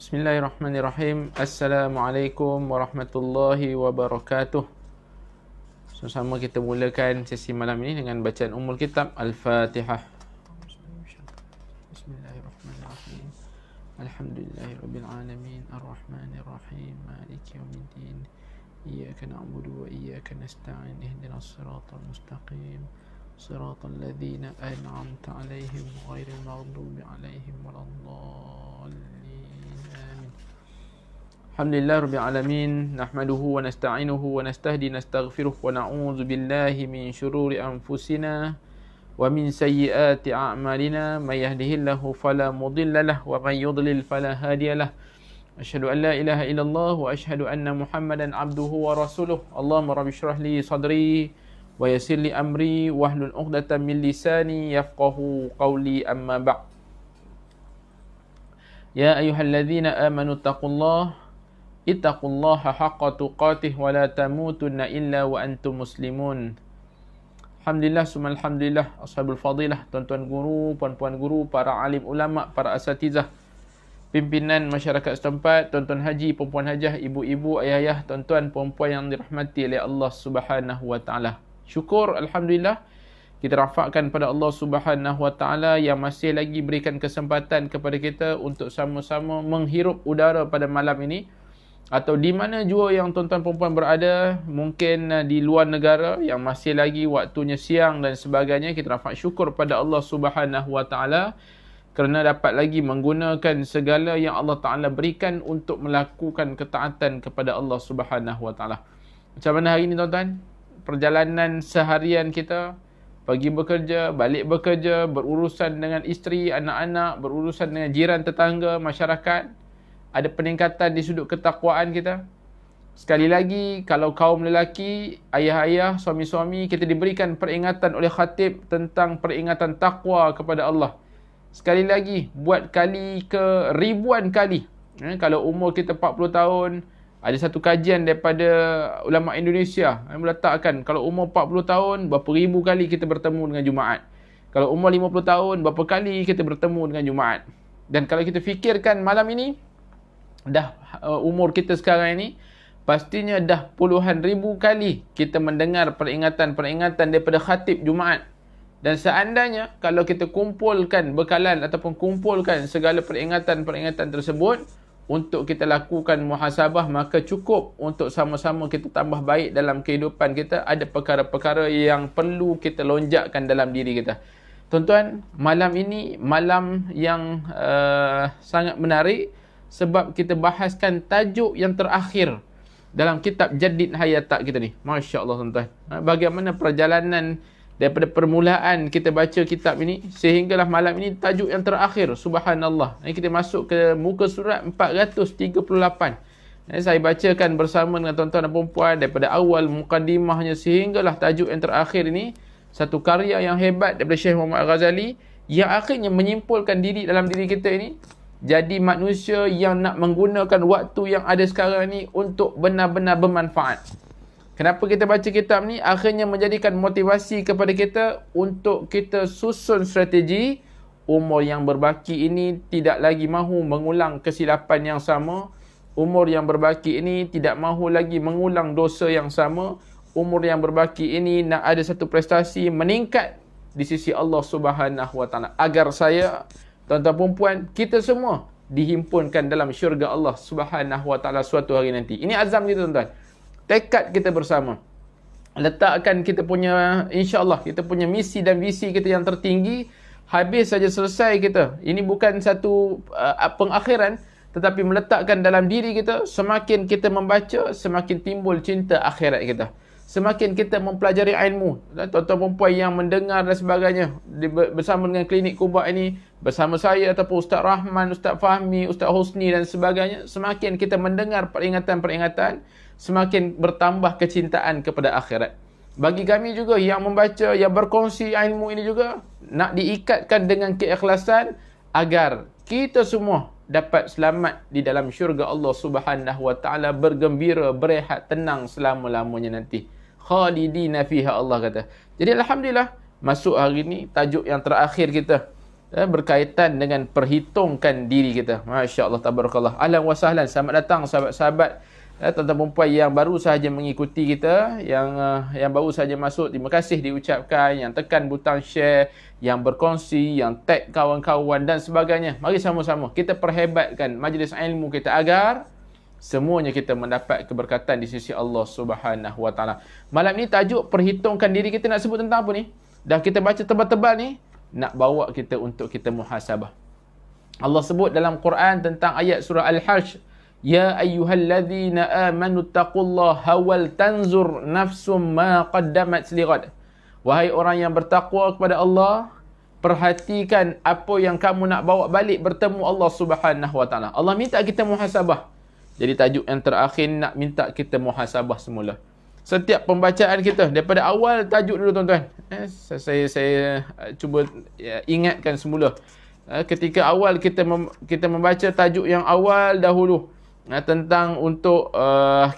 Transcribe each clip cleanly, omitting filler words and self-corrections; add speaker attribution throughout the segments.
Speaker 1: Bismillahirrahmanirrahim. Assalamualaikum warahmatullahi wabarakatuh. Sama-sama kita mulakan sesi malam ini dengan bacaan Ummul Kitab Al-Fatihah. Bismillahirrahmanirrahim. Alhamdulillahirabbil alamin arrahmanirrahim maliki yaumiddin. Iyyaka na'budu wa iyyaka nasta'in ihdinas siratal mustaqim. Siratal ladzina an'amta 'alaihim ghairil maghdubi 'alaihim waladdallin. Alhamdulillah Rabbil Alamin. Nahmaduhu wa nasta'inuhu wa nastahdi nastaghfiruh wa na'udzu billahi min syururi anfusina wa min sayyiati a'malina. May yahdihillahu fala mudilla lahu wa may yudlil fala hadiyalah. Asyhadu an la ilaha illallah wa asyhadu anna Muhammadan abduhu wa rasuluh. Allahumma rabbi shrah li sadri wa yassir li amri wahlul 'uqdatam min lisani yafqahu qawli, amma ba'd. Ya ayyuhalladzina amanu taqullaha ittaqullaha haqqa tuqatih wa la tamutunna illa wa antum muslimun. Alhamdulillah, summa alhamdulillah, ashabul fadilah, tuan-tuan guru, puan-puan guru, para alim ulama, para asatizah, pimpinan masyarakat setempat, tuan-tuan haji, puan-puan hajah, ibu-ibu, ayah-ayah, tuan-tuan, puan-puan yang dirahmati oleh Allah Subhanahu wa taala. Syukur alhamdulillah kita rafakkan pada Allah Subhanahu wa taala yang masih lagi berikan kesempatan kepada kita untuk sama-sama menghirup udara pada malam ini, atau di mana jua yang tuan-tuan perempuan berada, mungkin di luar negara yang masih lagi waktunya siang dan sebagainya. Kita rafak syukur pada Allah Subhanahu wa taala kerana dapat lagi menggunakan segala yang Allah Taala berikan untuk melakukan ketaatan kepada Allah Subhanahu wa taala. Macam mana hari ini tuan-tuan? Perjalanan seharian kita, pagi bekerja, balik bekerja, berurusan dengan isteri, anak-anak, berurusan dengan jiran, tetangga, masyarakat. Ada peningkatan di sudut ketakwaan kita. Sekali lagi, kalau kaum lelaki, ayah-ayah, suami-suami, kita diberikan peringatan oleh khatib tentang peringatan takwa kepada Allah. Sekali lagi, buat kali ke ribuan kali. Kalau umur kita 40 tahun, ada satu kajian daripada ulama Indonesia yang meletakkan kalau umur 40 tahun, berapa ribu kali kita bertemu dengan Jumaat. Kalau umur 50 tahun, berapa kali kita bertemu dengan Jumaat. Dan kalau kita fikirkan malam ini, dah umur kita sekarang ini, pastinya dah puluhan ribu kali kita mendengar peringatan-peringatan daripada khatib Jumaat. Dan seandainya kalau kita kumpulkan bekalan ataupun kumpulkan segala peringatan-peringatan tersebut untuk kita lakukan muhasabah, maka cukup untuk sama-sama kita tambah baik dalam kehidupan kita. Ada perkara-perkara yang perlu kita lonjakkan dalam diri kita. Tuan-tuan, malam ini malam yang sangat menarik, sebab kita bahaskan tajuk yang terakhir dalam kitab Jadid Hayatak kita ni. Masya Allah tuan-tuan. Bagaimana perjalanan daripada permulaan kita baca kitab ini sehinggalah malam ini tajuk yang terakhir. Subhanallah. Kita masuk ke muka surat 438. Saya bacakan bersama dengan tuan-tuan dan perempuan daripada awal mukaddimahnya sehinggalah tajuk yang terakhir ini. Satu karya yang hebat daripada Syekh Muhammad Al-Ghazali yang akhirnya menyimpulkan diri dalam diri kita ini. Jadi manusia yang nak menggunakan waktu yang ada sekarang ni untuk benar-benar bermanfaat. Kenapa kita baca kitab ni? Akhirnya menjadikan motivasi kepada kita untuk kita susun strategi. Umur yang berbaki ini tidak lagi mahu mengulang kesilapan yang sama. Umur yang berbaki ini tidak mahu lagi mengulang dosa yang sama. Umur yang berbaki ini nak ada satu prestasi meningkat di sisi Allah Subhanahu wa taala, agar saya, tuan-tuan perempuan, kita semua dihimpunkan dalam syurga Allah Subhanahu wa taala suatu hari nanti. Ini azam kita tuan-tuan. Tekad kita bersama. Letakkan kita punya, insya-Allah, kita punya misi dan visi kita yang tertinggi. Habis saja selesai kita. Ini bukan satu pengakhiran, tetapi meletakkan dalam diri kita, semakin kita membaca, semakin timbul cinta akhirat kita. Semakin kita mempelajari ilmu, tuan-tuan perempuan yang mendengar dan sebagainya bersama dengan Klinik Kubah ini, bersama saya ataupun Ustaz Rahman, Ustaz Fahmi, Ustaz Husni dan sebagainya, semakin kita mendengar peringatan-peringatan, semakin bertambah kecintaan kepada akhirat. Bagi kami juga yang membaca, yang berkongsi ilmu ini juga, nak diikatkan dengan keikhlasan agar kita semua dapat selamat di dalam syurga Allah Subhanahu wa taala, bergembira, berehat, tenang selama-lamanya nanti. Khalidina fiha, Allah kata. Jadi alhamdulillah, masuk hari ni tajuk yang terakhir kita berkaitan dengan perhitungkan diri kita. Masya Allah, tabarakallah. Ahlan wa sahlan, selamat datang sahabat-sahabat, tuan-tuan perempuan yang baru sahaja mengikuti kita, yang baru sahaja masuk. Terima kasih diucapkan, yang tekan butang share, yang berkongsi, yang tag kawan-kawan dan sebagainya. Mari sama-sama kita perhebatkan majlis ilmu kita agar semuanya kita mendapat keberkatan di sisi Allah Subhanahu Wa Taala. Malam ni tajuk perhitungkan diri kita, nak sebut tentang apa ni? Dah kita baca tebal-tebal ni, nak bawa kita untuk kita muhasabah. Allah sebut dalam Quran tentang ayat surah Al-Hajj, ya ayyuhallazina amanu taqullaha wal tanzur nafsum ma qaddamat lighad. Wahai orang yang bertakwa kepada Allah, perhatikan apa yang kamu nak bawa balik bertemu Allah Subhanahu Wa Taala. Allah minta kita muhasabah. Jadi tajuk yang terakhir nak minta kita muhasabah semula. Setiap pembacaan kita daripada awal tajuk dulu tuan-tuan. Saya cuba ingatkan semula. Ketika awal kita membaca tajuk yang awal dahulu, tentang untuk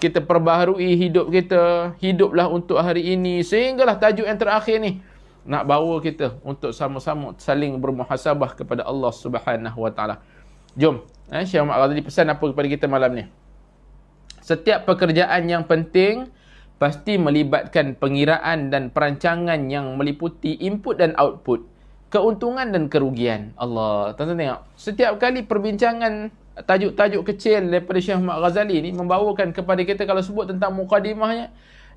Speaker 1: kita perbaharui hidup kita, hiduplah untuk hari ini, sehinggalah tajuk yang terakhir ni nak bawa kita untuk sama-sama saling bermuhasabah kepada Allah Subhanahu Wa Taala. Jom, Syekh Muhammad Ghazali pesan apa kepada kita malam ni? Setiap pekerjaan yang penting pasti melibatkan pengiraan dan perancangan yang meliputi input dan output, keuntungan dan kerugian. Allah, tuan-tuan tengok, setiap kali perbincangan tajuk-tajuk kecil daripada Syekh Muhammad Ghazali ni membawakan kepada kita, kalau sebut tentang mukadimahnya,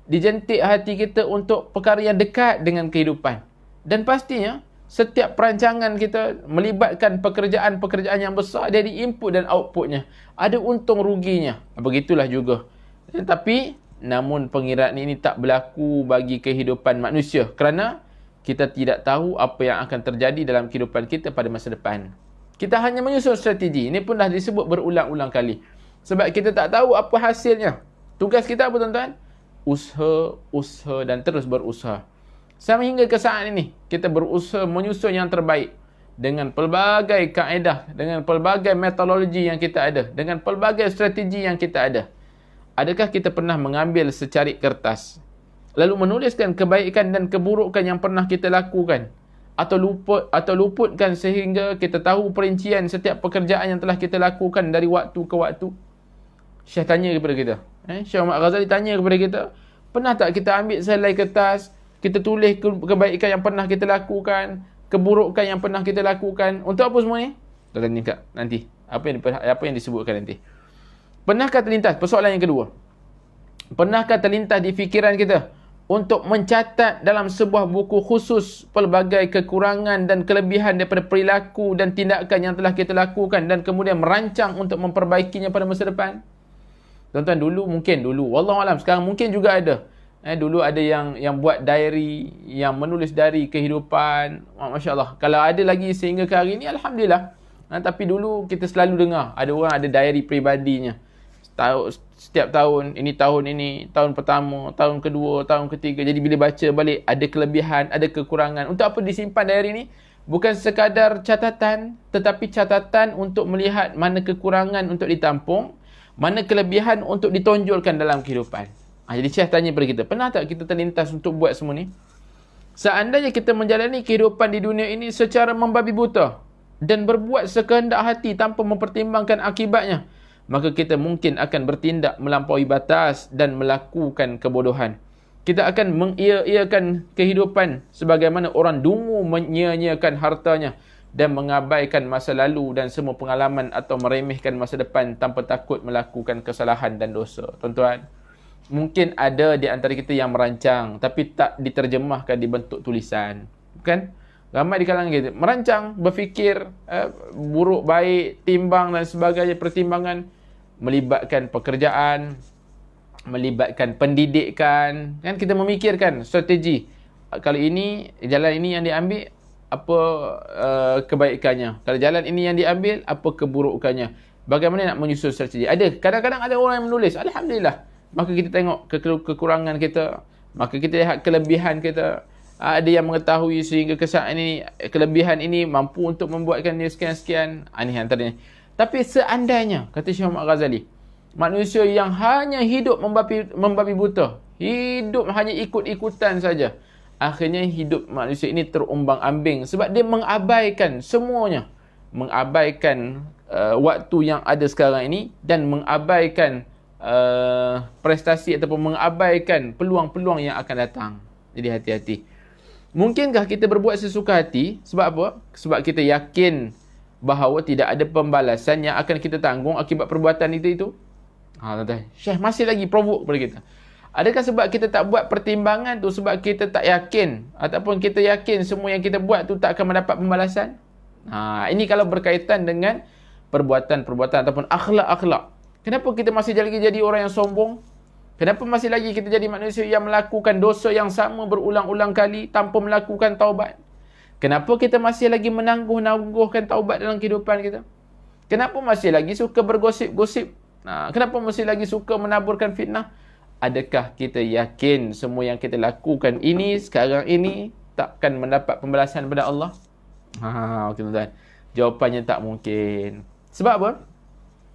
Speaker 1: dijentik hati kita untuk perkara yang dekat dengan kehidupan. Dan pastinya setiap perancangan kita melibatkan pekerjaan-pekerjaan yang besar, dari input dan outputnya. Ada untung ruginya. Begitulah juga. Tapi namun pengiraan ini tak berlaku bagi kehidupan manusia, kerana kita tidak tahu apa yang akan terjadi dalam kehidupan kita pada masa depan. Kita hanya menyusun strategi. Ini pun dah disebut berulang-ulang kali. Sebab kita tak tahu apa hasilnya. Tugas kita apa tuan-tuan? Usaha dan terus berusaha. Sampai hingga ke saat ini, kita berusaha menyusun yang terbaik. Dengan pelbagai kaedah, dengan pelbagai metodologi yang kita ada, dengan pelbagai strategi yang kita ada. Adakah kita pernah mengambil secarik kertas, lalu menuliskan kebaikan dan keburukan yang pernah kita lakukan? Atau luputkan sehingga kita tahu perincian setiap pekerjaan yang telah kita lakukan dari waktu ke waktu? Syekh tanya kepada kita. Syekh Muhammad Ghazali tanya kepada kita, pernah tak kita ambil sehelai kertas, kita tulis kebaikan yang pernah kita lakukan, keburukan yang pernah kita lakukan? Untuk apa semua ni? Kita tanya nanti. Apa yang disebutkan nanti. Pernahkah terlintas, persoalan yang kedua, pernahkah terlintas di fikiran kita untuk mencatat dalam sebuah buku khusus pelbagai kekurangan dan kelebihan daripada perilaku dan tindakan yang telah kita lakukan, dan kemudian merancang untuk memperbaikinya pada masa depan? Tuan-tuan, dulu, wallahualam, sekarang mungkin juga ada. Dulu ada yang buat diary, yang menulis dari kehidupan. Masya Allah. Kalau ada lagi sehingga ke hari ini, alhamdulillah. Tapi dulu kita selalu dengar ada orang ada diary peribadinya. Setiap tahun ini, tahun pertama, tahun kedua, tahun ketiga. Jadi bila baca balik, ada kelebihan, ada kekurangan. Untuk apa disimpan diary ni? Bukan sekadar catatan, tetapi catatan untuk melihat mana kekurangan untuk ditampung, mana kelebihan untuk ditonjolkan dalam kehidupan. Jadi Syekh tanya kepada kita, pernah tak kita terlintas untuk buat semua ni? Seandainya kita menjalani kehidupan di dunia ini secara membabi buta dan berbuat sekehendak hati tanpa mempertimbangkan akibatnya, maka kita mungkin akan bertindak melampaui batas dan melakukan kebodohan. Kita akan mengia-iakan kehidupan sebagaimana orang dungu menyia-nyiakan hartanya dan mengabaikan masa lalu dan semua pengalaman, atau meremehkan masa depan tanpa takut melakukan kesalahan dan dosa. Tuan-tuan, mungkin ada di antara kita yang merancang tapi tak diterjemahkan di bentuk tulisan. Bukan? Ramai di kalangan kita merancang, berfikir, buruk, baik, timbang dan sebagainya, pertimbangan, melibatkan pekerjaan, melibatkan pendidikan. Kan kita memikirkan strategi. Kalau ini, jalan ini yang diambil, apa kebaikannya? Kalau jalan ini yang diambil, apa keburukannya? Bagaimana nak menyusun strategi? Ada, kadang-kadang ada orang yang menulis, alhamdulillah. Maka kita tengok kekurangan kita, maka kita lihat kelebihan kita. Ada yang mengetahui sehingga ke saat ini kelebihan ini mampu untuk membuatkan dia sekian-sekian. Ini antaranya. Tapi seandainya, kata Syekh Muhammad Ghazali, manusia yang hanya hidup membabi buta, hidup hanya ikut-ikutan saja, Akhirnya hidup manusia ini terumbang-ambing sebab dia mengabaikan semuanya. Mengabaikan waktu yang ada sekarang ini dan mengabaikan prestasi ataupun mengabaikan peluang-peluang yang akan datang. Jadi hati-hati. Mungkinkah kita berbuat sesuka hati? Sebab apa? Sebab kita yakin bahawa tidak ada pembalasan yang akan kita tanggung akibat perbuatan itu. Tuan-tuan, Syekh masih lagi provoke kepada kita. Adakah sebab kita tak buat pertimbangan tu sebab kita tak yakin ataupun kita yakin semua yang kita buat tu tak akan mendapat pembalasan? Ini kalau berkaitan dengan perbuatan-perbuatan ataupun akhlak-akhlak. Kenapa kita masih lagi jadi orang yang sombong? Kenapa masih lagi kita jadi manusia yang melakukan dosa yang sama berulang-ulang kali tanpa melakukan taubat? Kenapa kita masih lagi menangguh-nangguhkan taubat dalam kehidupan kita? Kenapa masih lagi suka bergosip-gosip? Kenapa masih lagi suka menaburkan fitnah? Adakah kita yakin semua yang kita lakukan ini sekarang ini takkan mendapat pembalasan daripada Allah? Okay, tuan-tuan. Jawapannya tak mungkin. Sebab apa?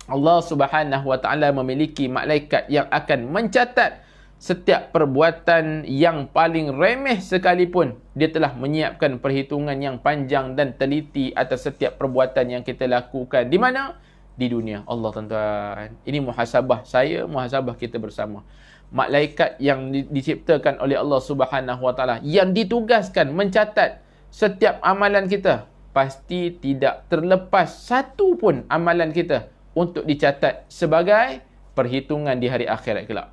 Speaker 1: Allah Subhanahu Wa Taala memiliki malaikat yang akan mencatat setiap perbuatan yang paling remeh sekalipun. Dia telah menyiapkan perhitungan yang panjang dan teliti atas setiap perbuatan yang kita lakukan. Di mana? Di dunia. Allah, tuan-tuan. Ini muhasabah saya, muhasabah kita bersama. Malaikat yang diciptakan oleh Allah Subhanahu Wa Taala yang ditugaskan mencatat setiap amalan kita. Pasti tidak terlepas satu pun amalan kita untuk dicatat sebagai perhitungan di hari akhirat kelak.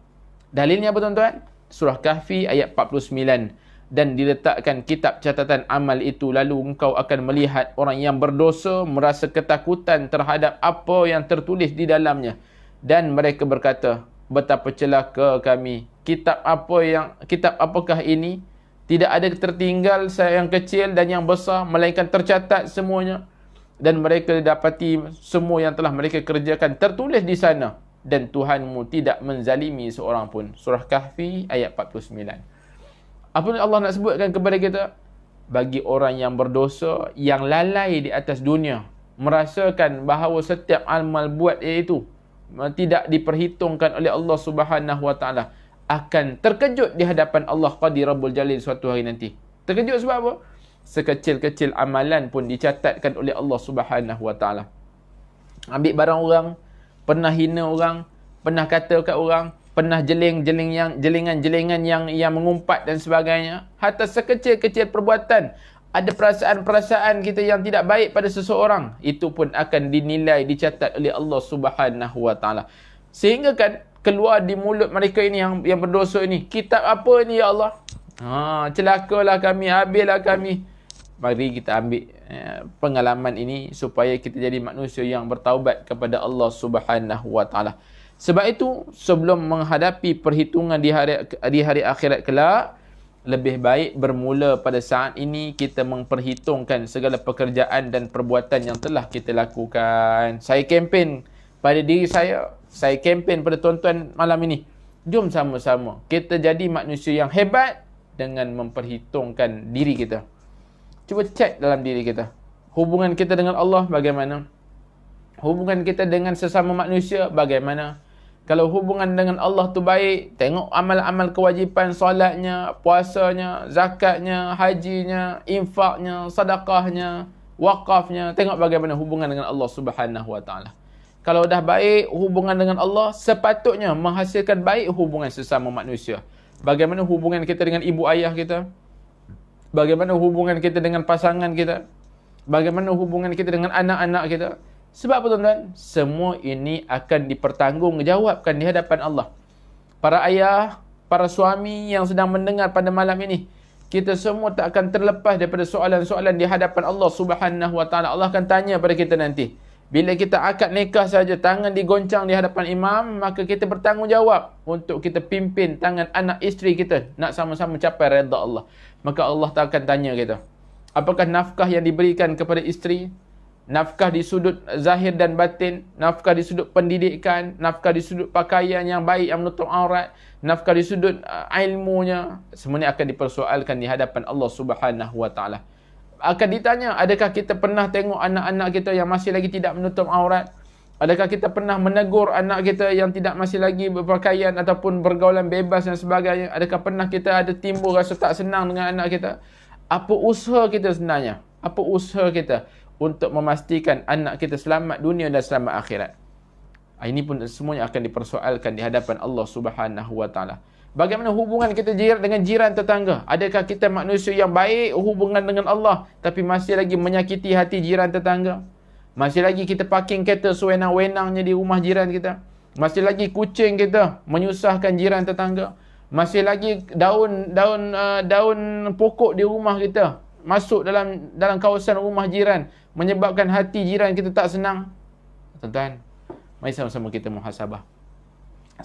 Speaker 1: Dalilnya apa, tuan-tuan? Surah Kahfi ayat 49. Dan diletakkan kitab catatan amal itu, lalu engkau akan melihat orang yang berdosa merasa ketakutan terhadap apa yang tertulis di dalamnya. Dan mereka berkata, betapa celaka kami. Kitab apakah ini? Tidak ada tertinggal yang kecil dan yang besar, melainkan tercatat semuanya. Dan mereka dapati semua yang telah mereka kerjakan tertulis di sana. Dan Tuhanmu tidak menzalimi seorang pun. Surah Kahfi ayat 49. Apa Allah nak sebutkan kepada kita? Bagi orang yang berdosa, yang lalai di atas dunia, merasakan bahawa setiap amal buat iaitu tidak diperhitungkan oleh Allah Subhanahu Wa Taala, akan terkejut di hadapan Allah Qadir Rabbul Jalil suatu hari nanti. Terkejut sebab apa? Sekecil-kecil amalan pun dicatatkan oleh Allah Subhanahu Wa Taala. Ambil barang orang, pernah hina orang, pernah kata kat orang, pernah jelingan-jelingan yang mengumpat dan sebagainya. Hatta sekecil-kecil perbuatan, ada perasaan-perasaan kita yang tidak baik pada seseorang, itu pun akan dinilai, dicatat oleh Allah Subhanahu Wa Taala. Sehingga kan keluar di mulut mereka ini yang berdosa ini, kitab apa ni ya Allah? Celakalah kami, habislah kami. Mari kita ambil pengalaman ini supaya kita jadi manusia yang bertaubat kepada Allah Subhanahu Wa Taala. Sebab itu, sebelum menghadapi perhitungan di hari akhirat kelak, lebih baik bermula pada saat ini kita memperhitungkan segala pekerjaan dan perbuatan yang telah kita lakukan. Saya kempen pada diri saya kempen pada tuan-tuan malam ini. Jom sama-sama kita jadi manusia yang hebat dengan memperhitungkan diri kita. Cuba cek dalam diri kita. Hubungan kita dengan Allah bagaimana? Hubungan kita dengan sesama manusia bagaimana? Kalau hubungan dengan Allah tu baik, tengok amal-amal kewajipan, solatnya, puasanya, zakatnya, hajinya, infaknya, sedekahnya, wakafnya. Tengok bagaimana hubungan dengan Allah Subhanahu Wa Taala. Kalau dah baik hubungan dengan Allah, sepatutnya menghasilkan baik hubungan sesama manusia. Bagaimana hubungan kita dengan ibu ayah kita? Bagaimana hubungan kita dengan pasangan kita? Bagaimana hubungan kita dengan anak-anak kita? Sebab apa, tuan-tuan? Semua ini akan dipertanggungjawabkan di hadapan Allah. Para ayah, para suami yang sedang mendengar pada malam ini, kita semua tak akan terlepas daripada soalan-soalan di hadapan Allah Subhanahu Wa Taala. Allah akan tanya pada kita nanti. Bila kita akad nikah saja, tangan digoncang di hadapan imam, maka kita bertanggungjawab untuk kita pimpin tangan anak isteri kita nak sama-sama capai redha Allah. Maka Allah tak akan tanya kita, apakah nafkah yang diberikan kepada isteri? Nafkah di sudut zahir dan batin, nafkah di sudut pendidikan, nafkah di sudut pakaian yang baik yang menutup aurat, nafkah di sudut ilmunya. Semuanya akan dipersoalkan di hadapan Allah Subhanahu Wa Taala. Akan ditanya, adakah kita pernah tengok anak-anak kita yang masih lagi tidak menutup aurat? Adakah kita pernah menegur anak kita yang tidak masih lagi berpakaian ataupun bergaulan bebas dan sebagainya? Adakah pernah kita ada timbul rasa tak senang dengan anak kita? Apa usaha kita sebenarnya? Apa usaha kita untuk memastikan anak kita selamat dunia dan selamat akhirat? Ini pun semuanya akan dipersoalkan di hadapan Allah Subhanahu wa taala. Bagaimana hubungan kita dengan jiran tetangga? Adakah kita manusia yang baik hubungan dengan Allah tapi masih lagi menyakiti hati jiran tetangga? Masih lagi kita parking kereta sewenang-wenangnya di rumah jiran kita. Masih lagi kucing kita menyusahkan jiran tetangga. Masih lagi daun pokok di rumah kita masuk dalam kawasan rumah jiran menyebabkan hati jiran kita tak senang. Tuan-tuan, mari sama-sama kita muhasabah.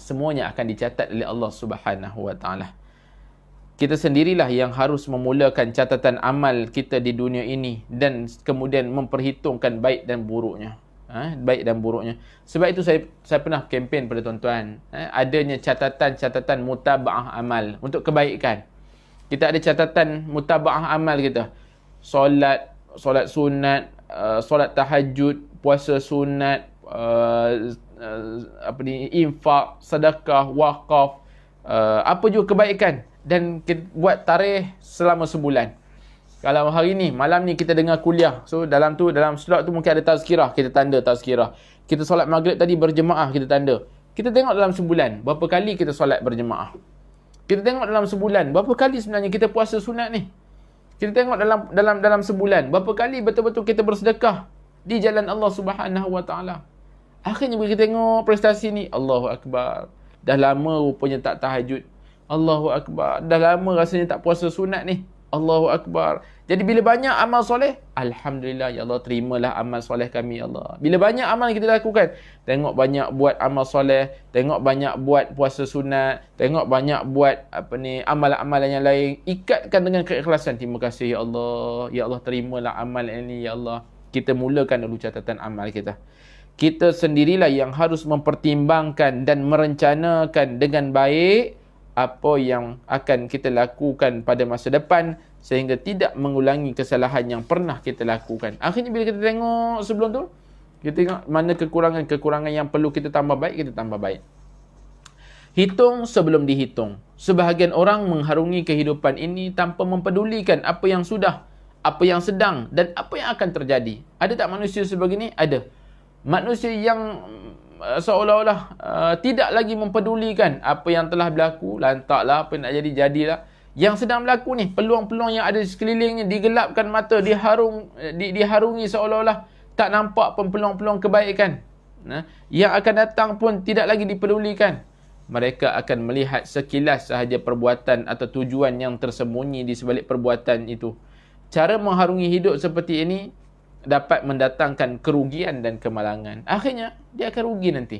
Speaker 1: Semuanya akan dicatat oleh Allah Subhanahu wa taala. Kita sendirilah yang harus memulakan catatan amal kita di dunia ini dan kemudian memperhitungkan baik dan buruknya. Baik dan buruknya. Sebab itu saya pernah kempen pada tuan-tuan, adanya catatan mutabaah amal untuk kebaikan. Kita ada catatan mutabaah amal kita. Solat sunat, solat tahajud, puasa sunat, infak, sedekah, wakaf, apa juga kebaikan, dan kita buat tarikh selama sebulan. Kalau hari ni, malam ni kita dengar kuliah, so dalam slot tu mungkin ada tazkirah, kita tanda tazkirah. Kita solat maghrib tadi berjemaah, kita tanda. Kita tengok dalam sebulan berapa kali kita solat berjemaah. Kita tengok dalam sebulan berapa kali sebenarnya kita puasa sunat ni. Kita tengok dalam sebulan berapa kali betul-betul kita bersedekah di jalan Allah Subhanahu wa taala. Akhirnya bila kita tengok prestasi ni, Allahu Akbar, dah lama rupanya tak tahajud. Allahu Akbar, dah lama rasanya tak puasa sunat ni. Allahu Akbar. Jadi bila banyak amal soleh, Alhamdulillah, ya Allah, terimalah amal soleh kami, ya Allah. Bila banyak amal kita lakukan, tengok banyak buat amal soleh, tengok banyak buat puasa sunat, tengok banyak buat amalan-amalan yang lain, ikatkan dengan keikhlasan. Terima kasih, ya Allah. Ya Allah, terimalah amal ini, ya Allah. Kita mulakan dulu catatan amal kita. Kita sendirilah yang harus mempertimbangkan dan merencanakan dengan baik apa yang akan kita lakukan pada masa depan sehingga tidak mengulangi kesalahan yang pernah kita lakukan. Akhirnya bila kita tengok sebelum tu, kita tengok mana kekurangan yang perlu kita tambah baik, kita tambah baik. Hitung sebelum dihitung. Sebahagian orang mengharungi kehidupan ini tanpa mempedulikan apa yang sudah, apa yang sedang dan apa yang akan terjadi. Ada tak manusia sebegini? Ada. Manusia yang seolah-olah tidak lagi mempedulikan apa yang telah berlaku, lantaklah apa yang nak jadi, jadilah. Yang sedang berlaku ni, peluang-peluang yang ada di sekelilingnya digelapkan mata, diharungi seolah-olah tak nampak pun peluang-peluang kebaikan. Yang akan datang pun tidak lagi dipedulikan. Mereka akan melihat sekilas sahaja perbuatan atau tujuan yang tersembunyi di sebalik perbuatan itu. Cara mengharungi hidup seperti ini dapat mendatangkan kerugian dan kemalangan. Akhirnya, dia akan rugi nanti.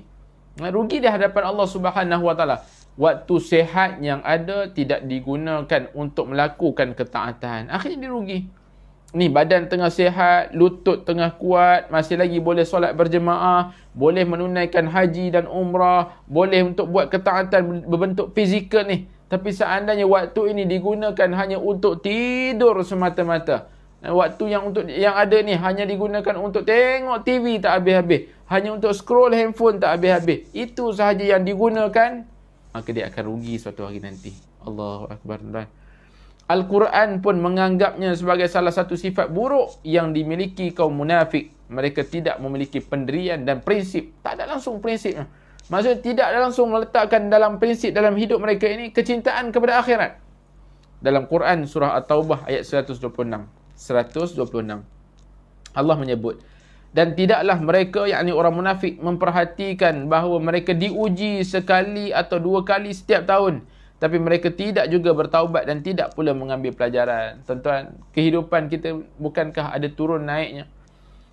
Speaker 1: Rugi di hadapan Allah Subhanahu wa taala. Waktu sehat yang ada tidak digunakan untuk melakukan ketaatan. Akhirnya dia rugi. Ni badan tengah sihat, lutut tengah kuat, masih lagi boleh solat berjemaah, boleh menunaikan haji dan umrah, boleh untuk buat ketaatan berbentuk fizikal ni. Tapi seandainya waktu ini digunakan hanya untuk tidur semata-mata, waktu yang ada ni hanya digunakan untuk tengok TV tak habis-habis, hanya untuk scroll handphone tak habis-habis, itu sahaja yang digunakan, maka dia akan rugi suatu hari nanti. Allahu Akbar. Al-Quran pun menganggapnya sebagai salah satu sifat buruk yang dimiliki kaum munafik. Mereka tidak memiliki pendirian dan prinsip. Tak ada langsung prinsip. Maksudnya tidak langsung meletakkan dalam prinsip dalam hidup mereka ini kecintaan kepada akhirat. Dalam Quran surah At-Taubah ayat 126. Allah menyebut, dan tidaklah mereka, yakni orang munafik, memperhatikan bahawa mereka diuji sekali atau dua kali setiap tahun, tapi mereka tidak juga bertaubat dan tidak pula mengambil pelajaran. Tuan-tuan, kehidupan kita bukankah ada turun naiknya?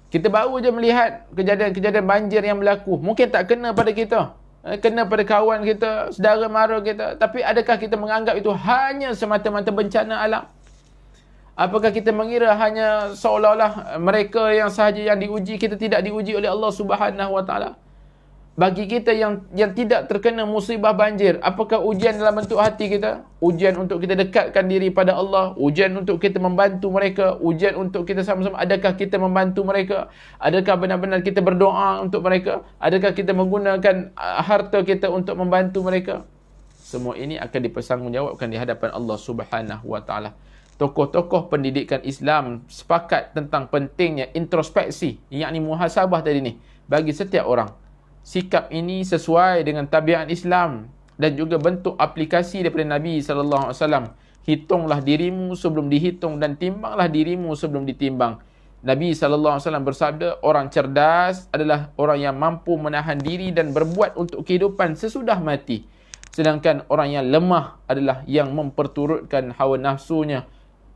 Speaker 1: Kita baru je melihat kejadian-kejadian banjir yang berlaku. Mungkin tak kena pada kita, kena pada kawan kita, saudara mara kita, tapi adakah kita menganggap itu hanya semata-mata bencana alam? Apakah kita mengira hanya seolah-olah mereka yang sahaja yang diuji, kita tidak diuji oleh Allah Subhanahu wa taala? Bagi kita yang tidak terkena musibah banjir, apakah ujian dalam bentuk hati kita? Ujian untuk kita dekatkan diri pada Allah, ujian untuk kita membantu mereka, ujian untuk kita sama-sama, adakah kita membantu mereka? Adakah benar-benar kita berdoa untuk mereka? Adakah kita menggunakan harta kita untuk membantu mereka? Semua ini akan dipertanggungjawabkan di hadapan Allah Subhanahu wa taala. Tokoh-tokoh pendidikan Islam sepakat tentang pentingnya introspeksi, yakni muhasabah tadi ni, bagi setiap orang. Sikap ini sesuai dengan tabiat Islam dan juga bentuk aplikasi daripada Nabi SAW. Hitunglah dirimu sebelum dihitung dan timbanglah dirimu sebelum ditimbang. Nabi SAW bersabda, orang cerdas adalah orang yang mampu menahan diri dan berbuat untuk kehidupan sesudah mati. Sedangkan orang yang lemah adalah yang memperturutkan hawa nafsunya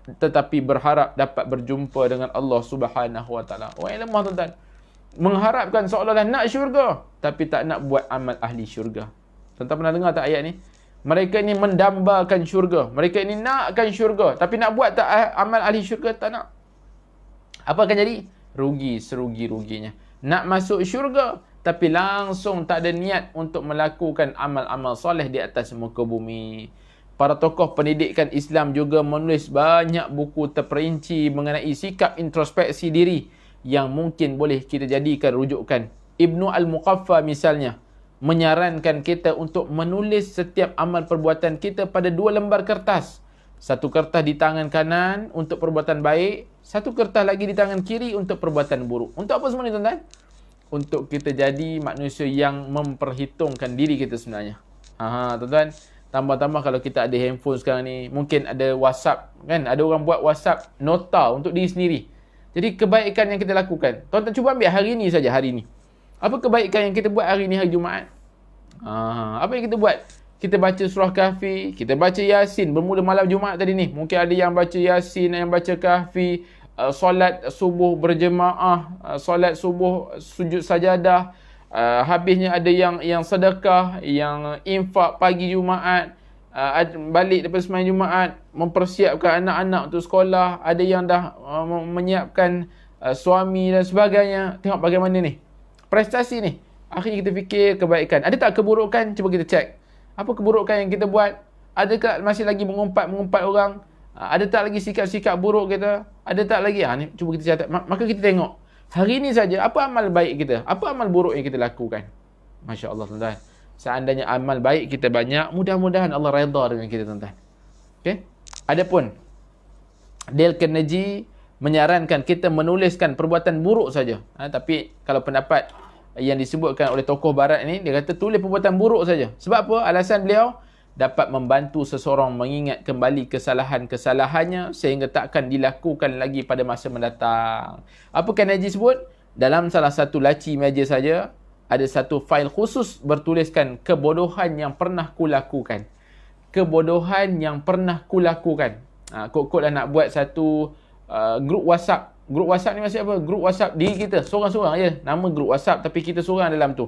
Speaker 1: tetapi berharap dapat berjumpa dengan Allah Subhanahu wa taala. Orang yang lemah, tuan-tuan, mengharapkan seolah-olah nak syurga tapi tak nak buat amal ahli syurga. Tuan-tuan pernah dengar tak ayat ni? Mereka ini mendambakan syurga, mereka ini nakkan syurga tapi nak buat tak amal ahli syurga? Tak nak. Apa akan jadi? Rugi serugi-ruginya. Nak masuk syurga tapi langsung tak ada niat untuk melakukan amal-amal soleh di atas muka bumi. Para tokoh pendidikan Islam juga menulis banyak buku terperinci mengenai sikap introspeksi diri yang mungkin boleh kita jadikan rujukan. Ibnu Al-Muqaffa misalnya menyarankan kita untuk menulis setiap amal perbuatan kita pada 2 lembar kertas. Satu kertas di tangan kanan untuk perbuatan baik, satu kertas lagi di tangan kiri untuk perbuatan buruk. Untuk apa semua ni, tuan-tuan? Untuk kita jadi manusia yang memperhitungkan diri kita sebenarnya. Tuan-tuan, tambah-tambah kalau kita ada handphone sekarang ni, mungkin ada WhatsApp, kan? Ada orang buat WhatsApp nota untuk diri sendiri. Jadi kebaikan yang kita lakukan, tuan-tuan cuba ambil hari ni saja, hari ni. Apa kebaikan yang kita buat hari ni, hari Jumaat? Apa yang kita buat? Kita baca surah Kahfi, kita baca Yasin, bermula malam Jumaat tadi ni. Mungkin ada yang baca Yasin, yang baca Kahfi, solat subuh berjemaah, solat subuh sujud sajadah, habisnya ada yang sedekah, yang infak pagi Jumaat, balik daripada sembahyang Jumaat, mempersiapkan anak-anak untuk sekolah, ada yang dah menyiapkan suami dan sebagainya. Tengok bagaimana ni prestasi ni. Akhirnya kita fikir kebaikan. Ada tak keburukan? Cuba kita cek. Apa keburukan yang kita buat? Adakah masih lagi mengumpat orang? Ada tak lagi sikap-sikap buruk kita? Ada tak lagi? Ni cuba kita catat. Maka kita tengok hari ni saja apa amal baik kita, apa amal buruk yang kita lakukan. Masya Allah, tuan-tuan. Seandainya amal baik kita banyak, mudah-mudahan Allah redha dengan kita, tuan-tuan. Okey. Adapun Dale Carnegie menyarankan kita menuliskan perbuatan buruk saja. Tapi kalau pendapat yang disebutkan oleh tokoh barat ini, dia kata tulis perbuatan buruk saja. Sebab apa? Alasan beliau, dapat membantu seseorang mengingat kembali kesalahan-kesalahannya sehingga takkan dilakukan lagi pada masa mendatang. Apa Carnegie sebut? Dalam salah satu laci meja saja, ada satu fail khusus bertuliskan kebodohan yang pernah kulakukan. Kebodohan yang pernah kulakukan. Kod-kod lah nak buat satu grup WhatsApp. Grup WhatsApp ni maksud apa? Grup WhatsApp diri kita. Seorang-seorang je. Nama grup WhatsApp tapi kita seorang dalam tu.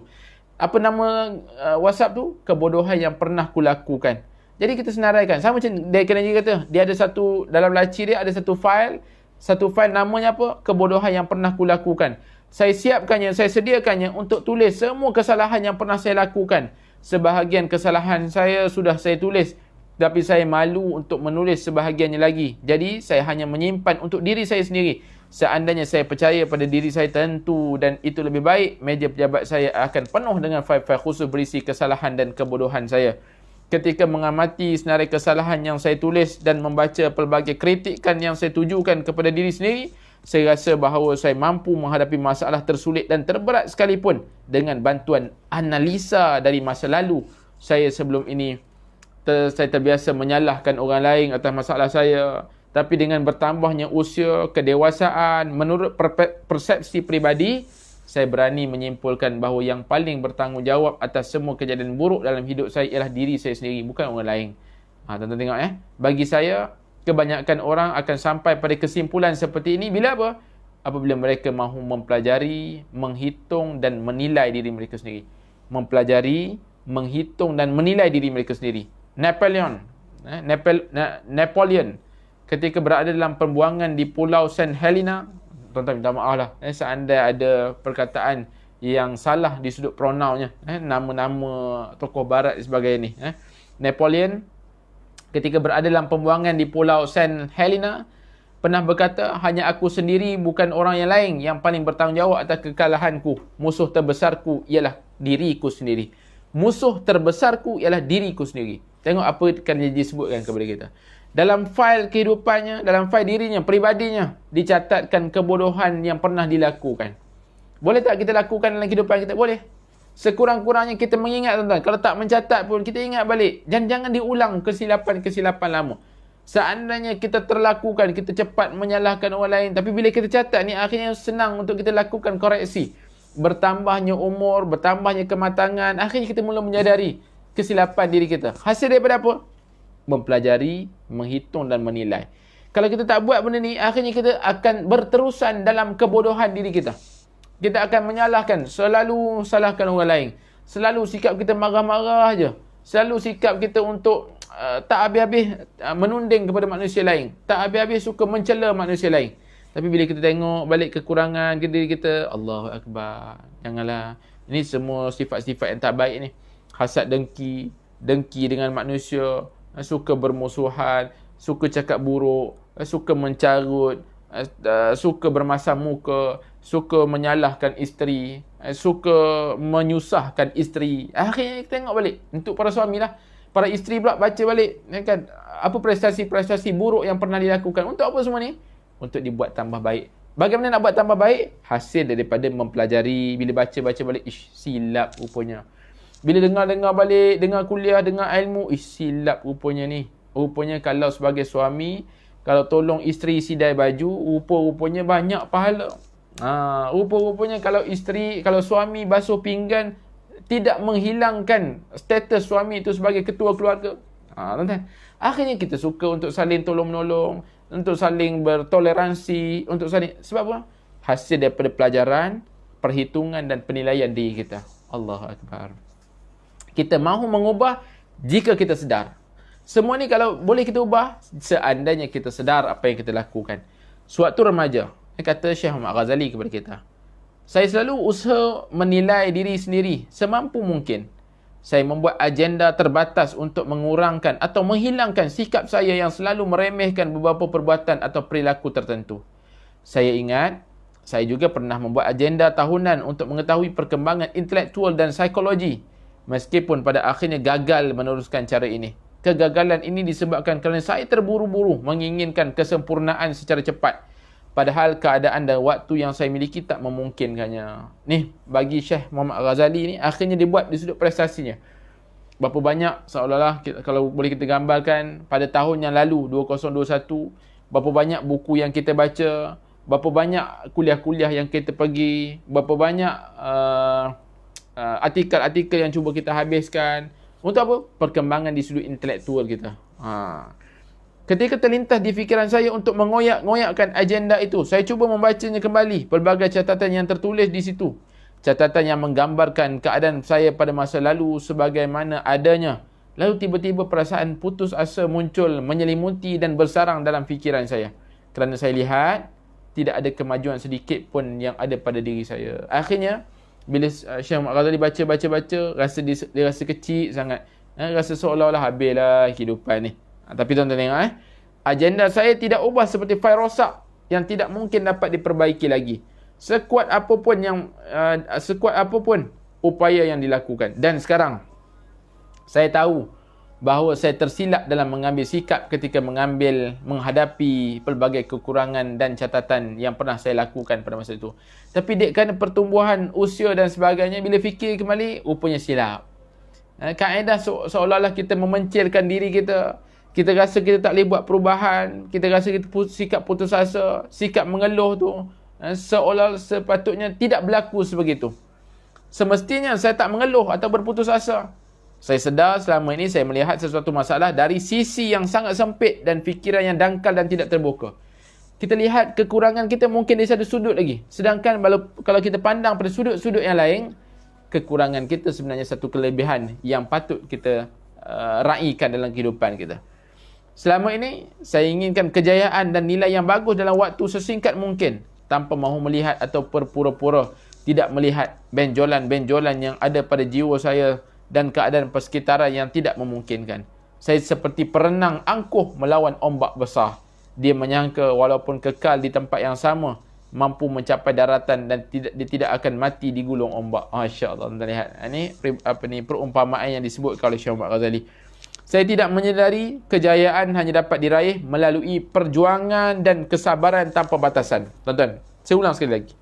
Speaker 1: Apa nama WhatsApp tu? Kebodohan yang pernah kulakukan. Jadi kita senaraikan. Sama macam Dale Carnegie kata. Dia ada satu, dalam laci dia ada satu file. Satu file namanya apa? Kebodohan yang pernah kulakukan. Saya siapkannya, saya sediakannya untuk tulis semua kesalahan yang pernah saya lakukan. Sebahagian kesalahan saya sudah saya tulis. Tapi saya malu untuk menulis sebahagiannya lagi. Jadi saya hanya menyimpan untuk diri saya sendiri. Seandainya saya percaya pada diri saya tentu dan itu lebih baik, meja pejabat saya akan penuh dengan fail-fail khusus berisi kesalahan dan kebodohan saya. Ketika mengamati senarai kesalahan yang saya tulis dan membaca pelbagai kritikan yang saya tujukan kepada diri sendiri, saya rasa bahawa saya mampu menghadapi masalah tersulit dan terberat sekalipun dengan bantuan analisa dari masa lalu saya sebelum ini. Saya terbiasa menyalahkan orang lain atas masalah saya. Tapi dengan bertambahnya usia, kedewasaan, menurut persepsi peribadi, saya berani menyimpulkan bahawa yang paling bertanggungjawab atas semua kejadian buruk dalam hidup saya ialah diri saya sendiri, bukan orang lain. Tuan-tuan tengok Bagi saya, kebanyakan orang akan sampai pada kesimpulan seperti ini bila apa? Apabila mereka mahu mempelajari, menghitung dan menilai diri mereka sendiri. Mempelajari, menghitung dan menilai diri mereka sendiri. Napoleon ketika berada dalam pembuangan di Pulau St. Helena, tuan-tuan minta maaf lah, seandainya ada perkataan yang salah di sudut pronounnya, nama-nama tokoh barat dan sebagainya ni. Napoleon ketika berada dalam pembuangan di Pulau Saint Helena pernah berkata, hanya aku sendiri bukan orang yang lain yang paling bertanggungjawab atas kekalahanku. Musuh terbesarku ialah diriku sendiri. Musuh terbesarku ialah diriku sendiri. Tengok apa akan disebutkan kepada kita. Dalam fail kehidupannya, dalam fail dirinya, peribadinya, dicatatkan kebodohan yang pernah dilakukan. Boleh tak kita lakukan dalam kehidupan kita? Boleh. Sekurang-kurangnya kita mengingat, tuan-tuan. Kalau tak mencatat pun, kita ingat balik. Jangan diulang kesilapan-kesilapan lama. Seandainya kita terlakukan, kita cepat menyalahkan orang lain. Tapi bila kita catat ni, akhirnya senang untuk kita lakukan koreksi. Bertambahnya umur, bertambahnya kematangan. Akhirnya kita mula menyadari kesilapan diri kita. Hasil daripada apa? Mempelajari, menghitung dan menilai. Kalau kita tak buat benda ni, akhirnya kita akan berterusan dalam kebodohan diri kita. Kita akan menyalahkan, selalu salahkan orang lain. Selalu sikap kita marah-marah je. Selalu sikap kita untuk tak habis-habis menunding kepada manusia lain. Tak habis-habis suka mencela manusia lain. Tapi bila kita tengok balik kekurangan diri kita, Allahu Akbar. Janganlah. Ini semua sifat-sifat yang tak baik ni. Hasad dengki, dengki dengan manusia, suka bermusuhan, suka cakap buruk, suka mencarut, suka bermasam muka, suka menyalahkan isteri, suka menyusahkan isteri. Akhirnya kita tengok balik. Untuk para suami lah. Para isteri pula baca balik. Kan? Apa prestasi-prestasi buruk yang pernah dilakukan. Untuk apa semua ni? Untuk dibuat tambah baik. Bagaimana nak buat tambah baik? Hasil daripada mempelajari. Bila baca-baca balik, silap rupanya. Bila dengar-dengar balik, dengar kuliah, dengar ilmu, silap rupanya ni. Rupanya kalau sebagai suami, kalau tolong isteri sidai baju, rupa-rupanya banyak pahala. Rupa-rupanya kalau suami basuh pinggan, tidak menghilangkan status suami itu sebagai ketua keluarga. Tuan-tuan. Akhirnya kita suka untuk saling tolong-menolong, untuk saling bertoleransi, untuk saling... Sebab apa? Hasil daripada pelajaran, perhitungan dan penilaian diri kita. Allahu Akbar. Kita mahu mengubah jika kita sedar. Semua ni kalau boleh kita ubah, seandainya kita sedar apa yang kita lakukan. Suatu remaja, kata Syekh Muhammad Ghazali kepada kita, saya selalu usaha menilai diri sendiri semampu mungkin. Saya membuat agenda terbatas untuk mengurangkan atau menghilangkan sikap saya yang selalu meremehkan beberapa perbuatan atau perilaku tertentu. Saya ingat, saya juga pernah membuat agenda tahunan untuk mengetahui perkembangan intelektual dan psikologi. Meskipun pada akhirnya gagal meneruskan cara ini. Kegagalan ini disebabkan kerana saya terburu-buru menginginkan kesempurnaan secara cepat. Padahal keadaan dan waktu yang saya miliki tak memungkinkannya. Ni, bagi Syekh Muhammad Ghazali ni, akhirnya dibuat di sudut prestasinya. Berapa banyak, seolah-olah, kalau boleh kita gambarkan, pada tahun yang lalu, 2021, berapa banyak buku yang kita baca, berapa banyak kuliah-kuliah yang kita pergi, berapa banyak artikel-artikel yang cuba kita habiskan. Untuk apa? Perkembangan di sudut intelektual kita. Ketika terlintas di fikiran saya untuk mengoyak-ngoyakkan agenda itu, saya cuba membacanya kembali, pelbagai catatan yang tertulis di situ. Catatan yang menggambarkan keadaan saya pada masa lalu sebagaimana adanya. Lalu tiba-tiba perasaan putus asa muncul, menyelimuti dan bersarang dalam fikiran saya. Kerana saya lihat, tidak ada kemajuan sedikit pun yang ada pada diri saya. Akhirnya, bila Syekh Muhammad Ghazali baca, dia rasa kecil sangat. Rasa seolah-olah habislah kehidupan ni. Tapi tuan-tuan tengok, agenda saya tidak ubah seperti fail rosak yang tidak mungkin dapat diperbaiki lagi. Sekuat apapun upaya yang dilakukan. Dan sekarang, saya tahu bahawa saya tersilap dalam mengambil sikap ketika menghadapi pelbagai kekurangan dan catatan yang pernah saya lakukan pada masa itu. Tapi kerana pertumbuhan usia dan sebagainya, bila fikir kembali, rupanya silap. Kaedah seolah-olah kita memencilkan diri kita. Kita rasa kita tak boleh buat perubahan. Kita rasa kita sikap putus asa, sikap mengeluh tu, seolah sepatutnya tidak berlaku sebegitu. Semestinya saya tak mengeluh atau berputus asa. Saya sedar selama ini saya melihat sesuatu masalah dari sisi yang sangat sempit dan fikiran yang dangkal dan tidak terbuka. Kita lihat kekurangan kita mungkin di satu sudut lagi. Sedangkan kalau kita pandang pada sudut-sudut yang lain, kekurangan kita sebenarnya satu kelebihan yang patut kita raikan dalam kehidupan kita. Selama ini, saya inginkan kejayaan dan nilai yang bagus dalam waktu sesingkat mungkin tanpa mahu melihat atau berpura-pura tidak melihat benjolan-benjolan yang ada pada jiwa saya dan keadaan persekitaran yang tidak memungkinkan. Saya seperti perenang angkuh melawan ombak besar. Dia menyangka walaupun kekal di tempat yang sama, mampu mencapai daratan dan dia tidak akan mati digulung ombak. Masya-Allah, tuan lihat. Ini perumpamaan yang disebutkan oleh Syekh Muhammad Ghazali. Saya tidak menyedari kejayaan hanya dapat diraih melalui perjuangan dan kesabaran tanpa batasan. Tuan-tuan, saya ulang sekali lagi.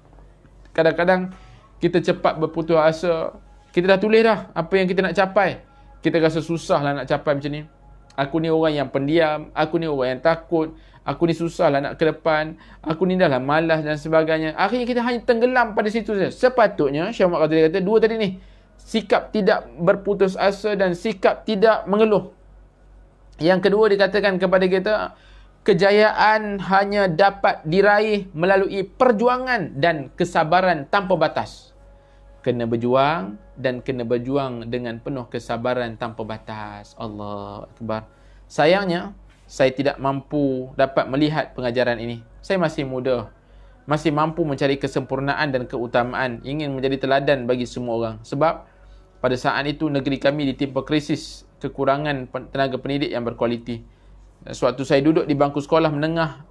Speaker 1: Kadang-kadang kita cepat berputus asa. Kita dah tulis dah apa yang kita nak capai. Kita rasa susah lah nak capai macam ni. Aku ni orang yang pendiam. Aku ni orang yang takut. Aku ni susah lah nak ke depan. Aku ni dah lah malas dan sebagainya. Akhirnya kita hanya tenggelam pada situ saja. Sepatutnya, Syekh Muhammad Ghazali kata, dua tadi ni. Sikap tidak berputus asa dan sikap tidak mengeluh. Yang kedua dikatakan kepada kita, kejayaan hanya dapat diraih melalui perjuangan dan kesabaran tanpa batas. Kena berjuang dan kena berjuang dengan penuh kesabaran tanpa batas. Allahu Akbar. Sayangnya, saya tidak mampu dapat melihat pengajaran ini. Saya masih muda. Masih mampu mencari kesempurnaan dan keutamaan. Ingin menjadi teladan bagi semua orang. Sebab pada saat itu negeri kami ditimpa krisis kekurangan tenaga pendidik yang berkualiti. Sewaktu saya duduk di bangku sekolah menengah,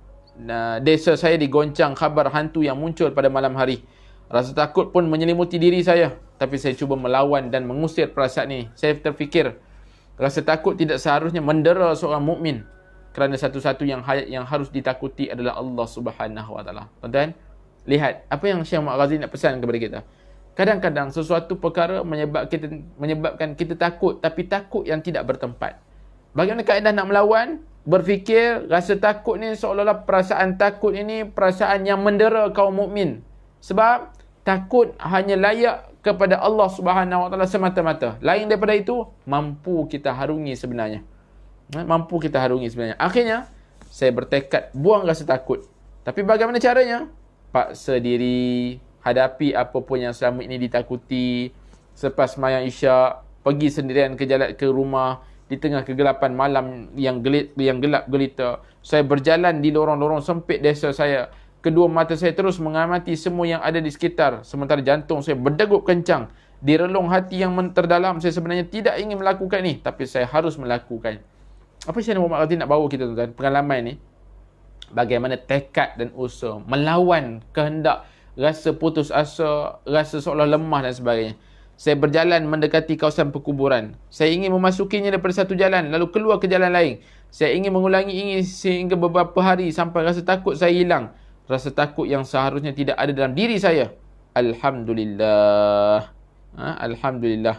Speaker 1: desa saya digoncang khabar hantu yang muncul pada malam hari. Rasa takut pun menyelimuti diri saya. Tapi saya cuba melawan dan mengusir perasaan ini. Saya terfikir, rasa takut tidak seharusnya mendera seorang mukmin. Kerana satu-satu yang harus ditakuti adalah Allah Subhanahu Wa Taala. Tuan-tuan, lihat apa yang Syekh Muhammad Ghazali nak pesan kepada kita. Kadang-kadang sesuatu perkara menyebabkan kita takut, tapi takut yang tidak bertempat. Bagaimana kaedah nak melawan? Berfikir, rasa takut ni seolah-olah perasaan takut ini perasaan yang mendera kaum mukmin. Sebab takut hanya layak kepada Allah Subhanahu Wa Taala semata-mata. Lain daripada itu, mampu kita harungi sebenarnya. Mampu kita harungi sebenarnya. Akhirnya, saya bertekad buang rasa takut. Tapi bagaimana caranya? Paksa diri, hadapi apa pun yang selama ini ditakuti. Selepas sembahyang Isyak, pergi sendirian ke rumah di tengah kegelapan malam yang gelap gelita. Saya berjalan di lorong-lorong sempit desa saya. Kedua mata saya terus mengamati semua yang ada di sekitar. Sementara jantung saya berdegup kencang. Di relung hati yang terdalam, saya sebenarnya tidak ingin melakukan ini, tapi saya harus melakukan. Apa Syekh Muhammad Ghazali nak bawa kita, tuan-tuan? Pengalaman ni, bagaimana tekad dan usaha melawan kehendak, rasa putus asa, rasa seolah lemah dan sebagainya. Saya berjalan mendekati kawasan perkuburan. Saya ingin memasukinya daripada satu jalan, lalu keluar ke jalan lain. Saya ingin mengulangi ini sehingga beberapa hari sampai rasa takut saya hilang. Rasa takut yang seharusnya tidak ada dalam diri saya. Alhamdulillah. Alhamdulillah.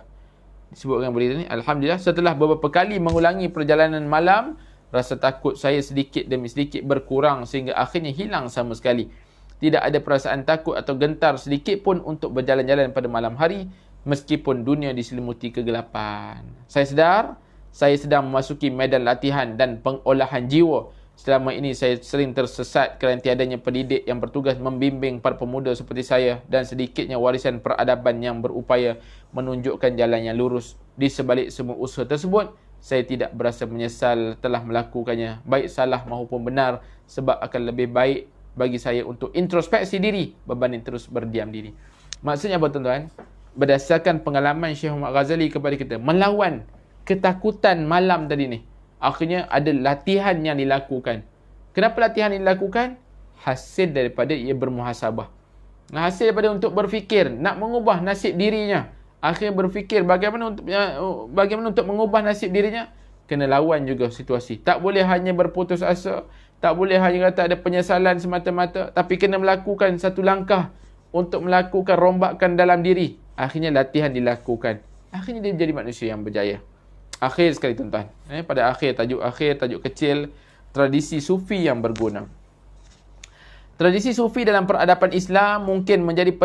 Speaker 1: Disebutkan berita ni. Alhamdulillah, setelah beberapa kali mengulangi perjalanan malam, rasa takut saya sedikit demi sedikit berkurang sehingga akhirnya hilang sama sekali. Tidak ada perasaan takut atau gentar sedikit pun untuk berjalan-jalan pada malam hari, meskipun dunia diselimuti kegelapan. Saya sedar, saya sedang memasuki medan latihan dan pengolahan jiwa. Selama ini saya sering tersesat kerana tiadanya pendidik yang bertugas membimbing para pemuda seperti saya dan sedikitnya warisan peradaban yang berupaya menunjukkan jalan yang lurus. Di sebalik semua usaha tersebut, saya tidak berasa menyesal telah melakukannya, baik salah maupun benar, sebab akan lebih baik bagi saya untuk introspeksi diri berbanding terus berdiam diri. Maksudnya apa, tuan-tuan? Berdasarkan pengalaman Syekh Muhammad Ghazali kepada kita, melawan ketakutan malam tadi ni, akhirnya ada latihan yang dilakukan. Kenapa latihan ini dilakukan? Hasil daripada ia bermuhasabah. Hasil daripada untuk berfikir, nak mengubah nasib dirinya. Akhirnya berfikir bagaimana untuk mengubah nasib dirinya. Kena lawan juga situasi. Tak boleh hanya berputus asa. Tak boleh hanya kata ada penyesalan semata-mata. Tapi kena melakukan satu langkah untuk melakukan rombakan dalam diri. Akhirnya latihan dilakukan. Akhirnya dia menjadi manusia yang berjaya. Akhir sekali, tuan-tuan. Pada akhir, tajuk kecil, tradisi sufi yang berguna. Tradisi sufi dalam peradaban Islam mungkin menjadi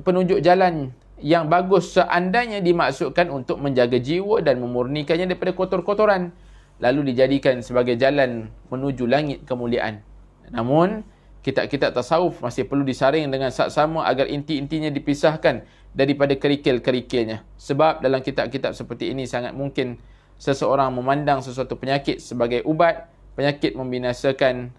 Speaker 1: penunjuk jalan yang bagus seandainya dimaksudkan untuk menjaga jiwa dan memurnikannya daripada kotor-kotoran, lalu dijadikan sebagai jalan menuju langit kemuliaan. Namun, kitab-kitab tasawuf masih perlu disaring dengan saksama agar inti-intinya dipisahkan daripada kerikil-kerikilnya. Sebab dalam kitab-kitab seperti ini sangat mungkin seseorang memandang sesuatu penyakit sebagai ubat. Penyakit membinasakan,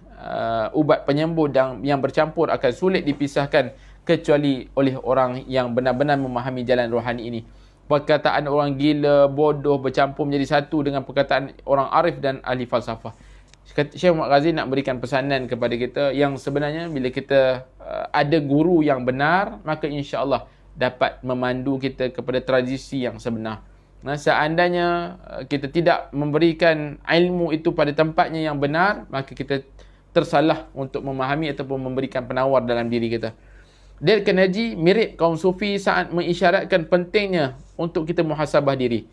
Speaker 1: ubat penyembuh yang bercampur akan sulit dipisahkan kecuali oleh orang yang benar-benar memahami jalan rohani ini. Perkataan orang gila, bodoh bercampur menjadi satu dengan perkataan orang arif dan ahli falsafah. Syekh Muhammad Ghazi nak berikan pesanan kepada kita yang sebenarnya bila kita ada guru yang benar, maka insya-Allah dapat memandu kita kepada tradisi yang sebenar. Nah, seandainya kita tidak memberikan ilmu itu pada tempatnya yang benar, maka kita tersalah untuk memahami ataupun memberikan penawar dalam diri kita. Dale Carnegie mirip kaum sufi saat mengisyaratkan pentingnya untuk kita muhasabah diri.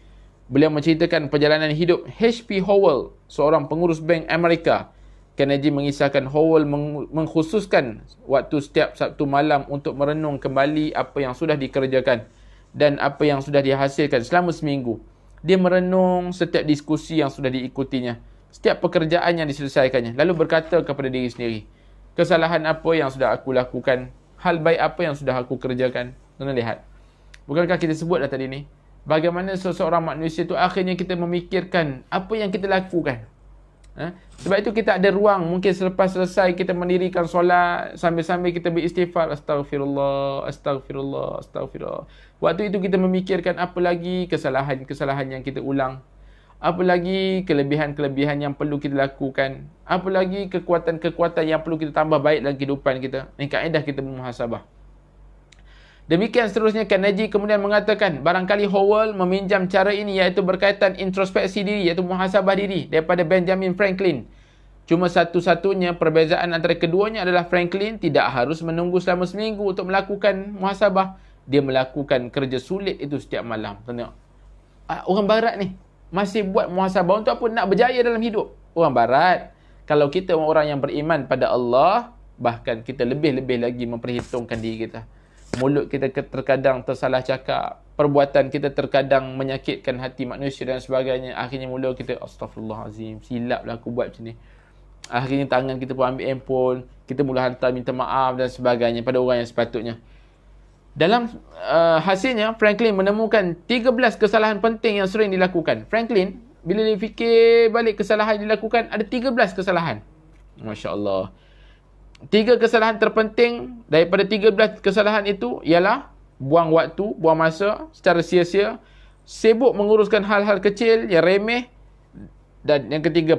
Speaker 1: Beliau menceritakan perjalanan hidup H.P. Howell, seorang pengurus bank Amerika. Carnegie mengisahkan Howell mengkhususkan waktu setiap Sabtu malam untuk merenung kembali apa yang sudah dikerjakan dan apa yang sudah dihasilkan selama seminggu. Dia merenung setiap diskusi yang sudah diikutinya, setiap pekerjaan yang diselesaikannya, lalu berkata kepada diri sendiri, kesalahan apa yang sudah aku lakukan, hal baik apa yang sudah aku kerjakan. Tuan-tuan lihat, bukankah kita sebut dah tadi ni, bagaimana seseorang manusia itu akhirnya kita memikirkan apa yang kita lakukan. Sebab itu kita ada ruang, mungkin selepas selesai kita mendirikan solat, sambil-sambil kita beristighfar, astagfirullah, astagfirullah, astagfirullah. Waktu itu kita memikirkan apa lagi kesalahan-kesalahan yang kita ulang, apa lagi kelebihan-kelebihan yang perlu kita lakukan, apa lagi kekuatan-kekuatan yang perlu kita tambah baik dalam kehidupan kita. Ini kaedah kita bermuhasabah. Demikian seterusnya, Carnegie kemudian mengatakan barangkali Howell meminjam cara ini, iaitu berkaitan introspeksi diri, iaitu muhasabah diri, daripada Benjamin Franklin. Cuma satu-satunya perbezaan antara keduanya adalah Franklin tidak harus menunggu selama seminggu untuk melakukan muhasabah. Dia melakukan kerja sulit itu setiap malam. Tengok, orang barat ni masih buat muhasabah untuk apa? Nak berjaya dalam hidup. Orang barat, kalau kita orang yang beriman pada Allah, bahkan kita lebih-lebih lagi memperhitungkan diri kita. Mulut kita terkadang tersalah cakap, perbuatan kita terkadang menyakitkan hati manusia dan sebagainya. Akhirnya mula kita, astagfirullahalazim, silaplah aku buat macam ni. Akhirnya tangan kita pun ambil handphone, kita mula hantar minta maaf dan sebagainya pada orang yang sepatutnya. Dalam hasilnya, Franklin menemukan 13 kesalahan penting yang sering dilakukan. Franklin, bila dia fikir balik kesalahan yang dilakukan, ada 13 kesalahan. Masya Allah. 3 kesalahan terpenting daripada 13 kesalahan itu ialah buang waktu, buang masa secara sia-sia, sibuk menguruskan hal-hal kecil yang remeh, dan yang ketiga,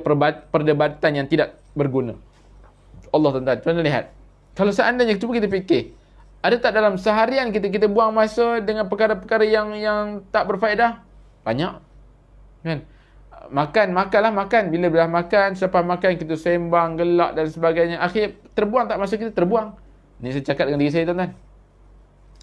Speaker 1: perdebatan yang tidak berguna. Allah tuan-tuan, tuan-tuan lihat. Kalau seandainya, cuba kita fikir, ada tak dalam seharian kita buang masa dengan perkara-perkara yang tak berfaedah? Banyak. Kan? Makan. Bila dah makan, selepas makan kita sembang, gelak dan sebagainya. Akhir terbuang tak masa kita, terbuang. Ni saya cakap dengan diri saya, tuan-tuan.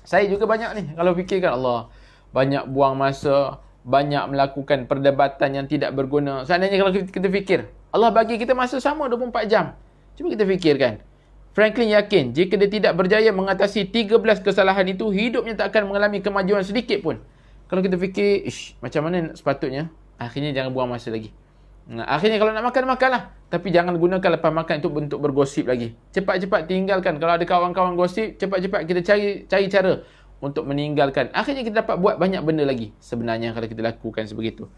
Speaker 1: Saya juga banyak ni. Kalau fikirkan, Allah, banyak buang masa, banyak melakukan perdebatan yang tidak berguna. Seandainya kalau kita fikir, Allah bagi kita masa sama 24 jam. Cuba kita fikirkan. Franklin yakin, jika dia tidak berjaya mengatasi 13 kesalahan itu, hidupnya tak akan mengalami kemajuan sedikit pun. Kalau kita fikir, macam mana sepatutnya? Akhirnya jangan buang masa lagi. Akhirnya kalau nak makan, makanlah. Tapi jangan gunakan lepas makan itu bentuk bergosip lagi. Cepat-cepat tinggalkan. Kalau ada kawan-kawan gosip, cepat-cepat kita cari cara untuk meninggalkan. Akhirnya kita dapat buat banyak benda lagi sebenarnya kalau kita lakukan sebegitu.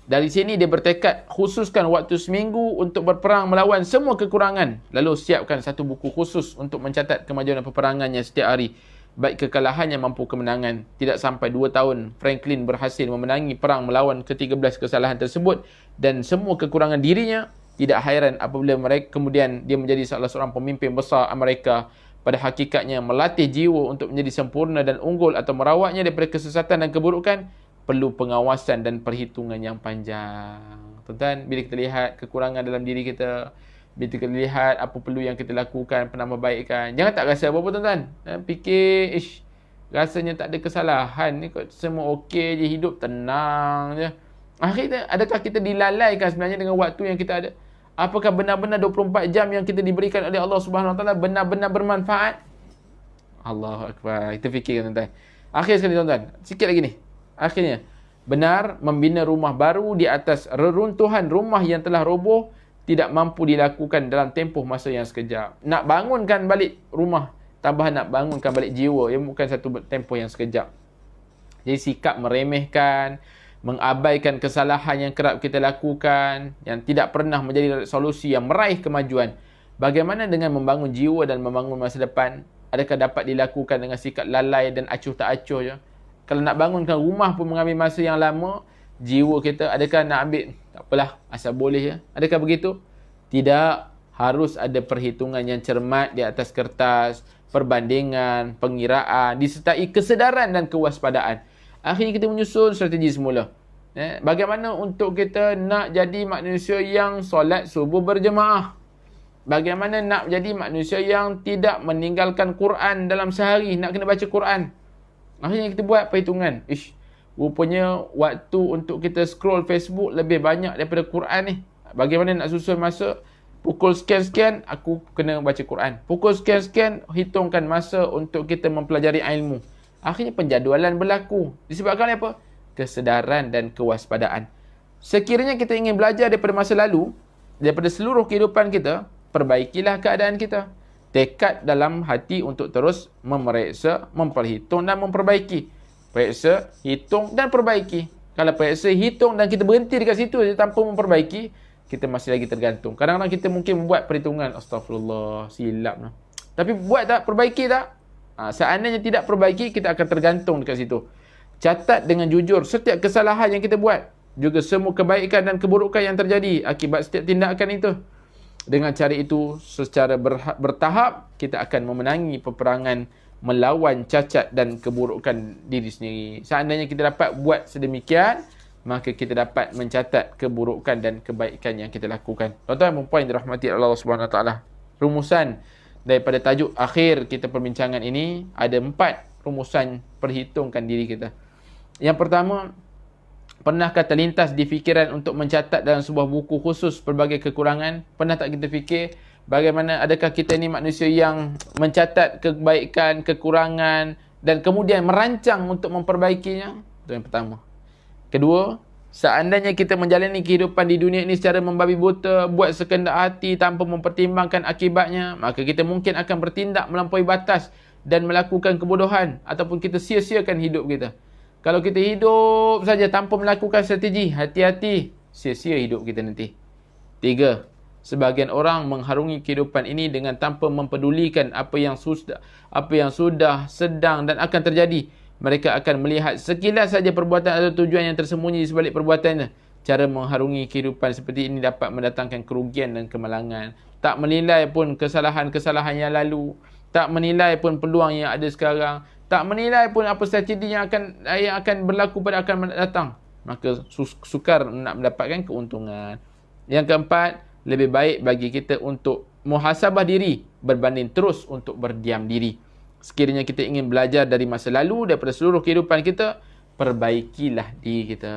Speaker 1: Dari sini dia bertekad khususkan waktu seminggu untuk berperang melawan semua kekurangan. Lalu siapkan satu buku khusus untuk mencatat kemajuan peperangannya setiap hari. Baik kekalahannya mampu kemenangan. Tidak sampai 2 tahun, Franklin berhasil memenangi perang melawan ke-13 kesalahan tersebut dan semua kekurangan dirinya. Tidak hairan apabila mereka kemudian dia menjadi salah seorang pemimpin besar Amerika. Pada hakikatnya, melatih jiwa untuk menjadi sempurna dan unggul atau merawatnya daripada kesesatan dan keburukan perlu pengawasan dan perhitungan yang panjang. Tuan-tuan, bila kita lihat kekurangan dalam diri kita, bila kita lihat apa perlu yang kita lakukan, penambahbaikan, jangan tak rasa apa-apa, tuan-tuan. Fikir, rasanya tak ada kesalahan ni, semua okey je, hidup tenang je. Akhirnya, adakah kita dilalaikan sebenarnya dengan waktu yang kita ada? Apakah benar-benar 24 jam yang kita diberikan oleh Allah Subhanahu Wa Taala benar-benar bermanfaat? Allahu Akbar. Kita fikirkan, tuan-tuan. Akhir sekali, tuan-tuan. Sikit lagi ni. Akhirnya, benar membina rumah baru di atas reruntuhan rumah yang telah roboh tidak mampu dilakukan dalam tempoh masa yang sekejap. Nak bangunkan balik rumah, tambah nak bangunkan balik jiwa, yang bukan satu tempoh yang sekejap. Jadi sikap meremehkan, mengabaikan kesalahan yang kerap kita lakukan, yang tidak pernah menjadi solusi yang meraih kemajuan. Bagaimana dengan membangun jiwa dan membangun masa depan? adakah dapat dilakukan dengan sikap lalai dan acuh tak acuh je? Kalau nak bangunkan rumah pun mengambil masa yang lama, jiwa kita adakah nak ambil, tak apalah, asal boleh ya. Adakah begitu? Tidak. Harus ada perhitungan yang cermat di atas kertas, perbandingan, pengiraan, disertai kesedaran dan kewaspadaan. Akhirnya kita menyusun strategi semula. Bagaimana untuk kita nak jadi manusia yang solat subuh berjemaah? Bagaimana nak jadi manusia yang tidak meninggalkan Quran dalam sehari, nak kena baca Quran? Akhirnya kita buat perhitungan. Rupanya waktu untuk kita scroll Facebook lebih banyak daripada Quran ni. Bagaimana nak susun masa? Pukul sekian-sekian aku kena baca Quran. Pukul sekian-sekian hitungkan masa untuk kita mempelajari ilmu. Akhirnya penjadualan berlaku. Disebabkan apa? Kesedaran dan kewaspadaan. Sekiranya kita ingin belajar daripada masa lalu, daripada seluruh kehidupan kita, perbaikilah keadaan kita. Tekad dalam hati untuk terus memeriksa, memperhitung dan memperbaiki. Periksa, hitung dan perbaiki. Kalau periksa, hitung dan kita berhenti dekat situ tanpa memperbaiki, kita masih lagi tergantung. Kadang-kadang kita mungkin membuat perhitungan, astagfirullah, silap lah. Tapi buat tak? Perbaiki tak? Seandainya tidak perbaiki, kita akan tergantung dekat situ. Catat dengan jujur setiap kesalahan yang kita buat, juga semua kebaikan dan keburukan yang terjadi akibat setiap tindakan itu. Dengan cara itu, secara bertahap, kita akan memenangi peperangan melawan cacat dan keburukan diri sendiri. Seandainya kita dapat buat sedemikian, maka kita dapat mencatat keburukan dan kebaikan yang kita lakukan. Tuan-tuan dan puan dirahmati Allah Subhanahu Wa Taala. Rumusan daripada tajuk akhir kita perbincangan ini, ada 4 rumusan perhitungkan diri kita. Yang pertama, pernahkah terlintas di fikiran untuk mencatat dalam sebuah buku khusus pelbagai kekurangan? Pernah tak kita fikir bagaimana adakah kita ni manusia yang mencatat kebaikan, kekurangan dan kemudian merancang untuk memperbaikinya? Itu yang pertama. Kedua, seandainya kita menjalani kehidupan di dunia ini secara membabi buta, buat sekendak hati tanpa mempertimbangkan akibatnya, maka kita mungkin akan bertindak melampaui batas dan melakukan kebodohan ataupun kita sia-siakan hidup kita. Kalau kita hidup saja tanpa melakukan strategi, hati-hati, sia-sia hidup kita nanti. 3. Sebahagian orang mengharungi kehidupan ini dengan tanpa mempedulikan apa yang sudah, sedang dan akan terjadi. Mereka akan melihat sekilas saja perbuatan atau tujuan yang tersembunyi di sebalik perbuatannya. Cara mengharungi kehidupan seperti ini dapat mendatangkan kerugian dan kemalangan. Tak menilai pun kesalahan-kesalahan yang lalu. Tak menilai pun peluang yang ada sekarang. Tak menilai pun apa strategi yang akan berlaku pada akan datang. Maka sukar nak mendapatkan keuntungan. Yang keempat, lebih baik bagi kita untuk muhasabah diri berbanding terus untuk berdiam diri. Sekiranya kita ingin belajar dari masa lalu, daripada seluruh kehidupan kita, perbaikilah diri kita.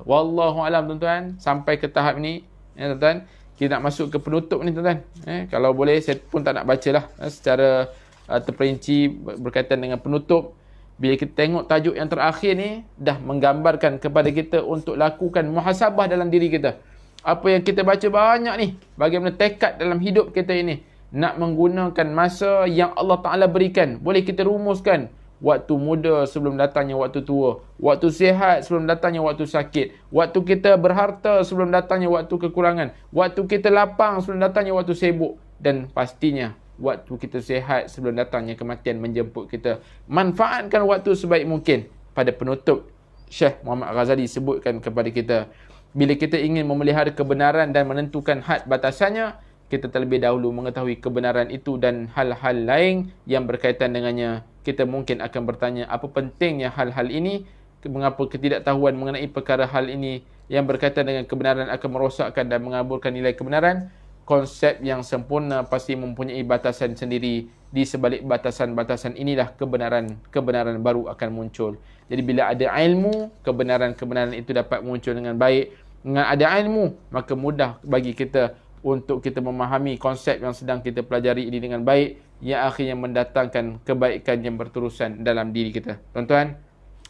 Speaker 1: Wallahualam tuan-tuan. Sampai ke tahap ni, ya tuan-tuan, kita nak masuk ke penutup ni tuan-tuan. Kalau boleh, saya pun tak nak baca lah secara terperinci berkaitan dengan penutup. Bila kita tengok tajuk yang terakhir ni, dah menggambarkan kepada kita untuk lakukan muhasabah dalam diri kita. Apa yang kita baca banyak ni, bagaimana tekad dalam hidup kita ini. Nak menggunakan masa yang Allah Ta'ala berikan. Boleh kita rumuskan. Waktu muda sebelum datangnya waktu tua. Waktu sihat sebelum datangnya waktu sakit. Waktu kita berharta sebelum datangnya waktu kekurangan. Waktu kita lapang sebelum datangnya waktu sibuk. Dan pastinya, waktu kita sihat sebelum datangnya kematian menjemput kita. Manfaatkan waktu sebaik mungkin. Pada penutup, Syekh Muhammad Ghazali sebutkan kepada kita, bila kita ingin memelihara kebenaran dan menentukan had batasannya, kita terlebih dahulu mengetahui kebenaran itu dan hal-hal lain yang berkaitan dengannya. Kita mungkin akan bertanya, apa pentingnya hal-hal ini? Mengapa ketidaktahuan mengenai perkara hal ini yang berkaitan dengan kebenaran akan merosakkan dan mengaburkan nilai kebenaran? Konsep yang sempurna pasti mempunyai batasan sendiri. Di sebalik batasan-batasan inilah kebenaran baru akan muncul. Jadi bila ada ilmu, kebenaran-kebenaran itu dapat muncul dengan baik. Dengan ada ilmu, maka mudah bagi kita untuk kita memahami konsep yang sedang kita pelajari ini dengan baik, yang akhirnya mendatangkan kebaikan yang berterusan dalam diri kita. Tuan-tuan,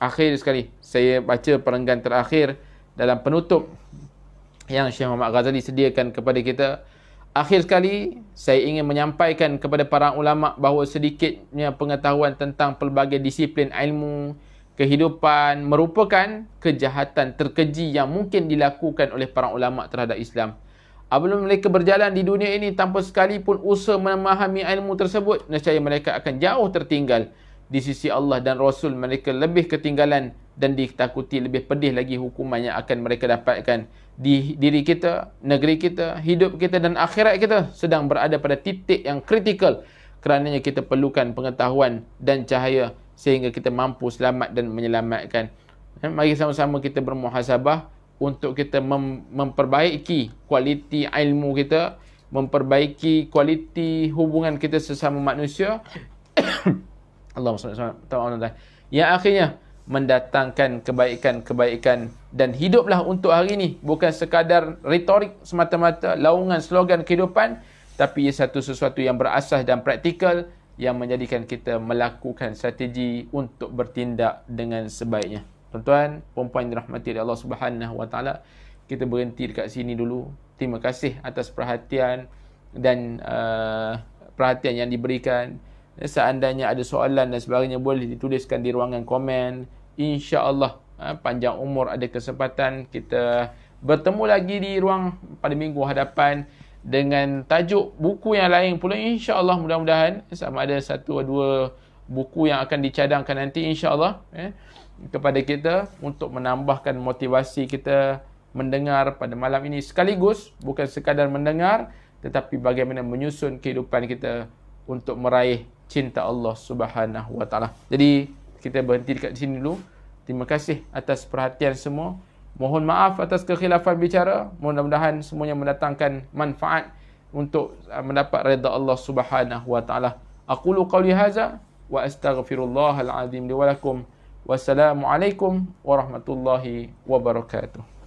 Speaker 1: akhir sekali saya baca perenggan terakhir dalam penutup yang Syekh Muhammad Ghazali sediakan kepada kita. Akhir sekali, saya ingin menyampaikan kepada para ulama bahawa sedikitnya pengetahuan tentang pelbagai disiplin ilmu kehidupan merupakan kejahatan terkeji yang mungkin dilakukan oleh para ulama terhadap Islam. Apabila mereka berjalan di dunia ini tanpa sekalipun usaha memahami ilmu tersebut, nescaya mereka akan jauh tertinggal di sisi Allah dan Rasul. Mereka lebih ketinggalan dan ditakuti lebih pedih lagi hukuman yang akan mereka dapatkan. Di diri kita, negeri kita, hidup kita dan akhirat kita sedang berada pada titik yang kritikal. Kerananya kita perlukan pengetahuan dan cahaya sehingga kita mampu selamat dan menyelamatkan. Mari sama-sama kita bermuhasabah untuk kita memperbaiki kualiti ilmu kita, memperbaiki kualiti hubungan kita sesama manusia. Allahumma salli. Yang akhirnya mendatangkan kebaikan-kebaikan dan hiduplah untuk hari ini, bukan sekadar retorik semata-mata, laungan slogan kehidupan, tapi ia sesuatu yang berasas dan praktikal yang menjadikan kita melakukan strategi untuk bertindak dengan sebaiknya. Tuan-tuan, puan-puan yang dirahmati oleh Allah Subhanahu Wa Taala, kita berhenti dekat sini dulu. Terima kasih atas perhatian dan perhatian yang diberikan. Seandainya ada soalan dan sebagainya, boleh dituliskan di ruangan komen. InsyaAllah panjang umur ada kesempatan kita bertemu lagi di ruang pada minggu hadapan dengan tajuk buku yang lain pula. InsyaAllah, mudah-mudahan sama ada satu atau dua buku yang akan dicadangkan nanti insyaAllah kepada kita untuk menambahkan motivasi kita mendengar pada malam ini, sekaligus bukan sekadar mendengar tetapi bagaimana menyusun kehidupan kita untuk meraih cinta Allah Subhanahu Wa Taala. Jadi kita berhenti dekat sini dulu. Terima kasih atas perhatian semua. Mohon maaf atas kekhilafan bicara. Mudah-mudahan semuanya mendatangkan manfaat untuk mendapat redha Allah Subhanahu Wa Taala. Aqulu qawli hadza wa astaghfirullahal azim li wa lakum. Wassalamualaikum warahmatullahi wabarakatuh.